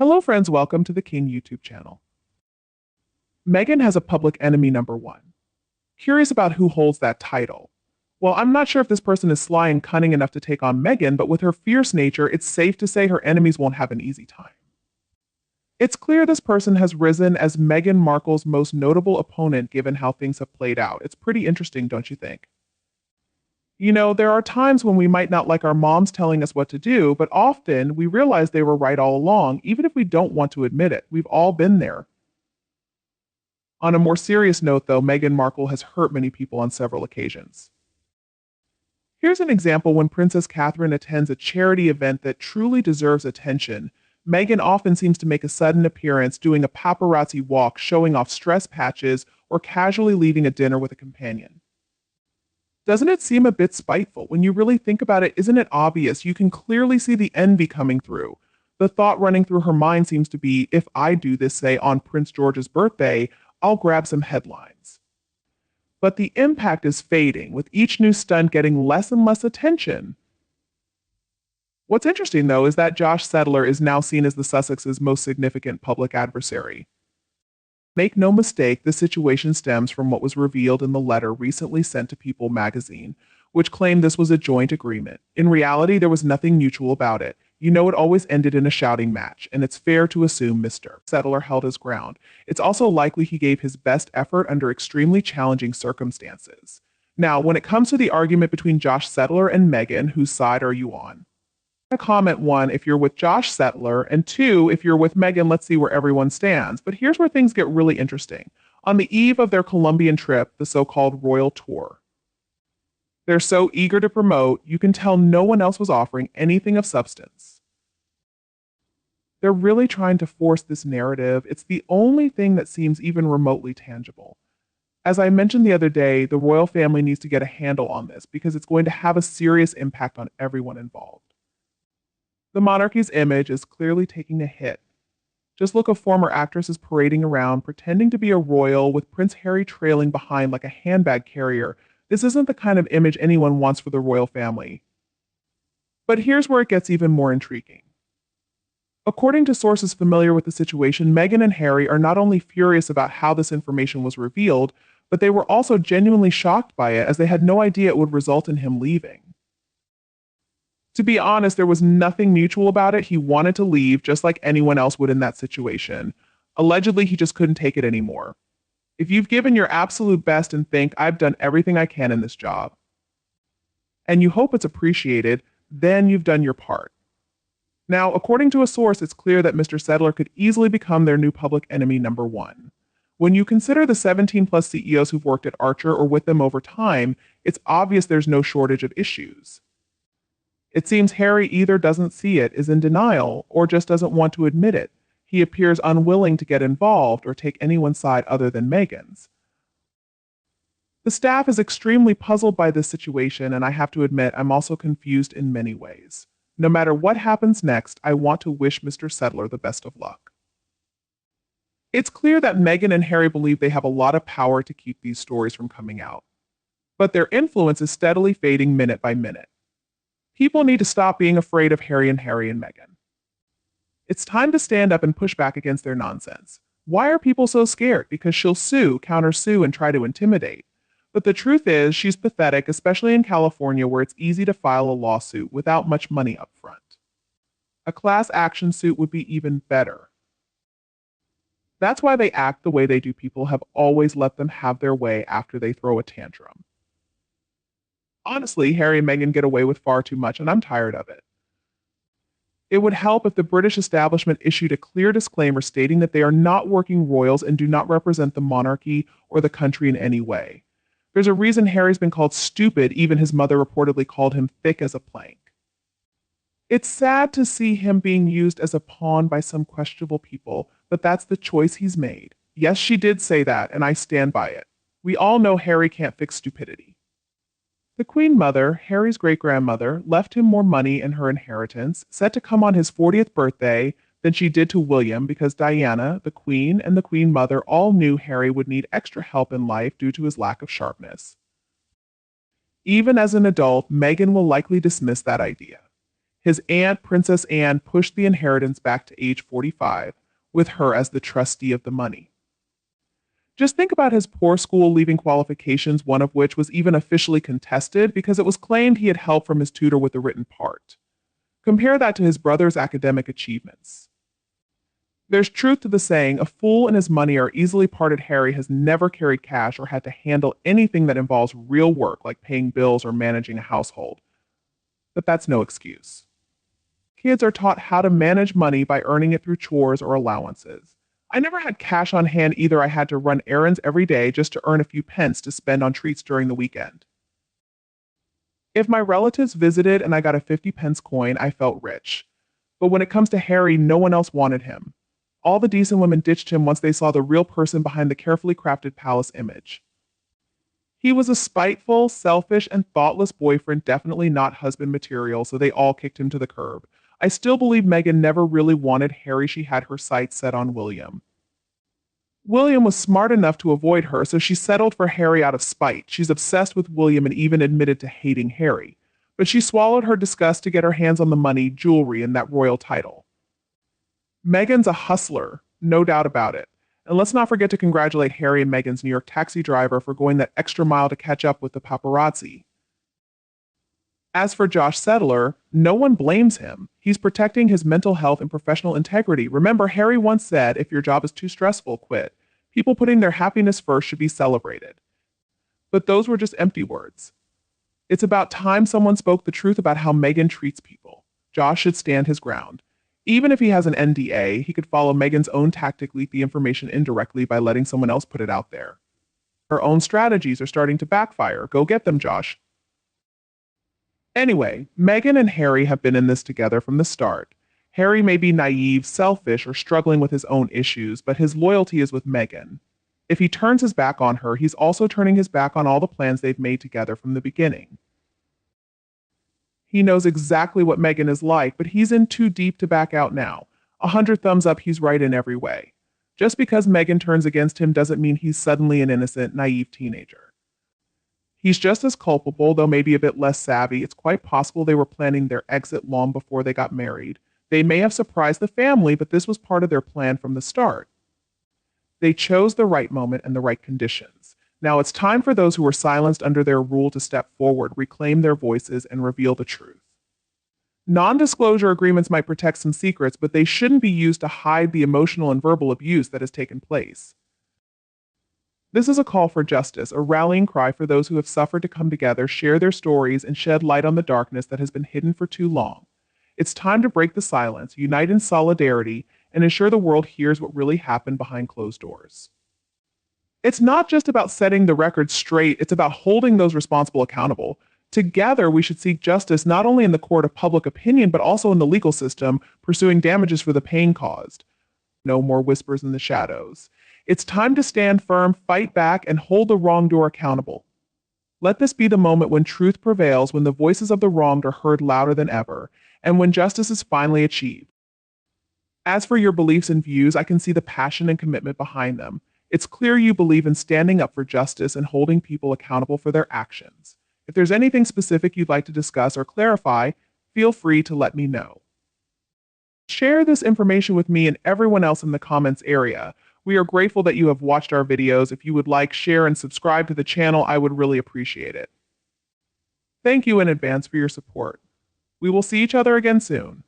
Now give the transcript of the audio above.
Hello friends, welcome to the King YouTube channel. Meghan has a public enemy number one. Curious about who holds that title. Well, I'm not sure if this person is sly and cunning enough to take on Meghan, but with her fierce nature, it's safe to say her enemies won't have an easy time. It's clear this person has risen as Meghan Markle's most notable opponent given how things have played out. It's pretty interesting, don't you think? You know, there are times when we might not like our moms telling us what to do, but often we realize they were right all along, even if we don't want to admit it. We've all been there. On a more serious note, though, Meghan Markle has hurt many people on several occasions. Here's an example when Princess Catherine attends a charity event that truly deserves attention. Meghan often seems to make a sudden appearance, doing a paparazzi walk, showing off stress patches, or casually leaving a dinner with a companion. Doesn't it seem a bit spiteful? When you really think about it, isn't it obvious? You can clearly see the envy coming through. The thought running through her mind seems to be, if I do this, say, on Prince George's birthday, I'll grab some headlines. But the impact is fading, with each new stunt getting less and less attention. What's interesting, though, is that Josh Settler is now seen as the Sussex's most significant public adversary. Make no mistake, the situation stems from what was revealed in the letter recently sent to People magazine, which claimed this was a joint agreement. In reality, there was nothing mutual about it. You know, it always ended in a shouting match, and it's fair to assume Mr. Settler held his ground. It's also likely he gave his best effort under extremely challenging circumstances. Now, when it comes to the argument between Josh Settler and Meghan, whose side are you on? Comment one if you're with Josh Settler, and two if you're with Meghan. Let's see where everyone stands. But here's where things get really interesting. On the eve of their Colombian trip, the so-called royal tour, they're so eager to promote, you can tell no one else was offering anything of substance. They're really trying to force this narrative. It's the only thing that seems even remotely tangible. As I mentioned the other day, the royal family needs to get a handle on this because it's going to have a serious impact on everyone involved. The monarchy's image is clearly taking a hit. Just look at former actresses parading around, pretending to be a royal, with Prince Harry trailing behind like a handbag carrier. This isn't the kind of image anyone wants for the royal family. But here's where it gets even more intriguing. According to sources familiar with the situation, Meghan and Harry are not only furious about how this information was revealed, but they were also genuinely shocked by it, as they had no idea it would result in him leaving. To be honest, there was nothing mutual about it. He wanted to leave just like anyone else would in that situation. Allegedly, he just couldn't take it anymore. If you've given your absolute best and think, I've done everything I can in this job, and you hope it's appreciated, then you've done your part. Now, according to a source, it's clear that Mr. Settler could easily become their new public enemy number one. When you consider the 17+ CEOs who've worked at Archer or with them over time, it's obvious there's no shortage of issues. It seems Harry either doesn't see it, is in denial, or just doesn't want to admit it. He appears unwilling to get involved or take anyone's side other than Meghan's. The staff is extremely puzzled by this situation, and I have to admit I'm also confused in many ways. No matter what happens next, I want to wish Mr. Settler the best of luck. It's clear that Meghan and Harry believe they have a lot of power to keep these stories from coming out, but their influence is steadily fading minute by minute. People need to stop being afraid of Harry and Meghan. It's time to stand up and push back against their nonsense. Why are people so scared? Because she'll sue, countersue, and try to intimidate. But the truth is, she's pathetic, especially in California, where it's easy to file a lawsuit without much money up front. A class action suit would be even better. That's why they act the way they do. People have always let them have their way after they throw a tantrum. Honestly, Harry and Meghan get away with far too much, and I'm tired of it. It would help if the British establishment issued a clear disclaimer stating that they are not working royals and do not represent the monarchy or the country in any way. There's a reason Harry's been called stupid, even his mother reportedly called him thick as a plank. It's sad to see him being used as a pawn by some questionable people, but that's the choice he's made. Yes, she did say that, and I stand by it. We all know Harry can't fix stupidity. The Queen Mother, Harry's great-grandmother, left him more money in her inheritance, set to come on his 40th birthday, than she did to William because Diana, the Queen, and the Queen Mother all knew Harry would need extra help in life due to his lack of sharpness. Even as an adult, Meghan will likely dismiss that idea. His aunt, Princess Anne, pushed the inheritance back to age 45, with her as the trustee of the money. Just think about his poor school leaving qualifications, one of which was even officially contested because it was claimed he had help from his tutor with the written part. Compare that to his brother's academic achievements. There's truth to the saying, a fool and his money are easily parted. Harry has never carried cash or had to handle anything that involves real work like paying bills or managing a household. But that's no excuse. Kids are taught how to manage money by earning it through chores or allowances. I never had cash on hand either. I had to run errands every day just to earn a few pence to spend on treats during the weekend. If my relatives visited and I got a 50-pence coin, I felt rich. But when it comes to Harry, no one else wanted him. All the decent women ditched him once they saw the real person behind the carefully crafted palace image. He was a spiteful, selfish, and thoughtless boyfriend, definitely not husband material, so they all kicked him to the curb. I still believe Meghan never really wanted Harry. She had her sights set on William. William was smart enough to avoid her, so she settled for Harry out of spite. She's obsessed with William and even admitted to hating Harry. But she swallowed her disgust to get her hands on the money, jewelry, and that royal title. Meghan's a hustler, no doubt about it. And let's not forget to congratulate Harry and Meghan's New York taxi driver for going that extra mile to catch up with the paparazzi. As for Josh Settler, no one blames him. He's protecting his mental health and professional integrity. Remember, Harry once said, if your job is too stressful, quit. People putting their happiness first should be celebrated. But those were just empty words. It's about time someone spoke the truth about how Meghan treats people. Josh should stand his ground. Even if he has an NDA, he could follow Meghan's own tactic, leak the information indirectly by letting someone else put it out there. Her own strategies are starting to backfire. Go get them, Josh. Anyway, Meghan and Harry have been in this together from the start. Harry may be naive, selfish, or struggling with his own issues, but his loyalty is with Meghan. If he turns his back on her, he's also turning his back on all the plans they've made together from the beginning. He knows exactly what Meghan is like, but he's in too deep to back out now. 100 thumbs up, he's right in every way. Just because Meghan turns against him doesn't mean he's suddenly an innocent, naive teenager. He's just as culpable, though maybe a bit less savvy. It's quite possible they were planning their exit long before they got married. They may have surprised the family, but this was part of their plan from the start. They chose the right moment and the right conditions. Now it's time for those who were silenced under their rule to step forward, reclaim their voices, and reveal the truth. Non-disclosure agreements might protect some secrets, but they shouldn't be used to hide the emotional and verbal abuse that has taken place. This is a call for justice, a rallying cry for those who have suffered to come together, share their stories, and shed light on the darkness that has been hidden for too long. It's time to break the silence, unite in solidarity, and ensure the world hears what really happened behind closed doors. It's not just about setting the record straight, it's about holding those responsible accountable. Together, we should seek justice not only in the court of public opinion, but also in the legal system, pursuing damages for the pain caused. No more whispers in the shadows. It's time to stand firm, fight back, and hold the wrongdoer accountable. Let this be the moment when truth prevails, when the voices of the wronged are heard louder than ever, and when justice is finally achieved. As for your beliefs and views, I can see the passion and commitment behind them. It's clear you believe in standing up for justice and holding people accountable for their actions. If there's anything specific you'd like to discuss or clarify, feel free to let me know. Share this information with me and everyone else in the comments area. We are grateful that you have watched our videos. If you would like, share, and subscribe to the channel, I would really appreciate it. Thank you in advance for your support. We will see each other again soon.